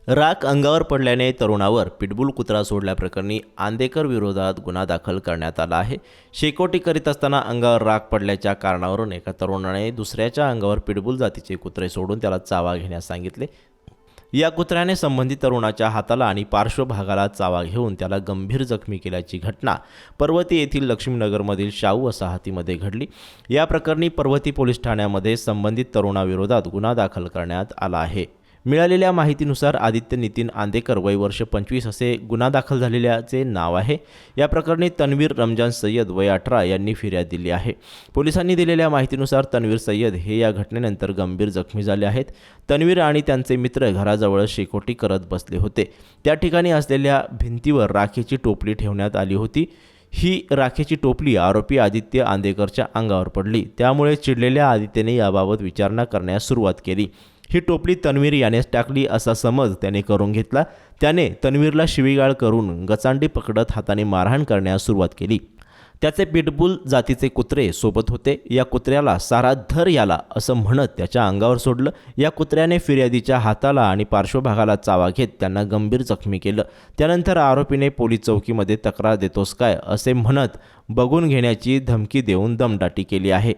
राख अंगावर पडल्याने तरुणावर पिटबुल कुत्रा सोडल्याप्रकरणी आंदेकर विरोधात गुन्हा दाखल करण्यात आला आहे। शेकोटी करीत असताना अंगावर राख पडल्याच्या कारणावरून एका तरुणाने दुसऱ्याच्या अंगावर पिटबुल जातीचे कुत्रे सोडून त्याला चावा घेण्यास सांगितले। या कुत्र्याने संबंधित तरुणाच्या हाताला आणि पार्श्वभागाला चावा घेऊन त्याला गंभीर जखमी केल्याची घटना पर्वती येथील लक्ष्मीनगरमधील शाहू वसाहतीमध्ये घडली। या प्रकरणी पर्वती पोलीस ठाण्यामध्ये संबंधित तरुणाविरोधात गुन्हा दाखल करण्यात आला आहे। मिळालेल्या माहितीनुसार आदित्य नितीन आंदेकर वय वर्ष 25 असे गुन्हा दाखल झालेल्याचे नाव आहे। या प्रकरणी तन्वीर रमजान सय्यद वय 18 यांनी फिर्याद दिली आहे। पोलिसांनी दिलेल्या माहितीनुसार तन्वीर सय्यद हे या घटनेनंतर गंभीर जखमी झाले आहेत। तन्वीर आणि त्यांचे मित्र घराजवळ शेकोटी करत बसले होते। त्या ठिकाणी असलेल्या भिंतीवर राखेची टोपली ठेवण्यात आली होती। ही राखेची टोपली आरोपी आदित्य आंदेकरच्या अंगावर पडली। त्यामुळे चिडलेल्या आदित्यने याबाबत विचारणा करण्यास सुरुवात केली। ही टोपली तन्वीर यानेच टाकली असा समज त्याने करून घेतला। त्याने तन्वीरला शिवीगाळ करून गचांडी पकडत हाताने मारहाण करण्यास सुरुवात केली। त्याचे पिटबुल जातीचे कुत्रे सोबत होते। या कुत्र्याला सारा धर याला असं म्हणत त्याच्या अंगावर सोडलं। या कुत्र्याने फिर्यादीच्या हाताला आणि पार्श्वभागाला चावा घेत त्यांना गंभीर जखमी केलं। त्यानंतर आरोपीने पोलीस चौकीमध्ये तक्रार देतोस काय असे म्हणत बघून घेण्याची धमकी देऊन दमदाटी केली आहे।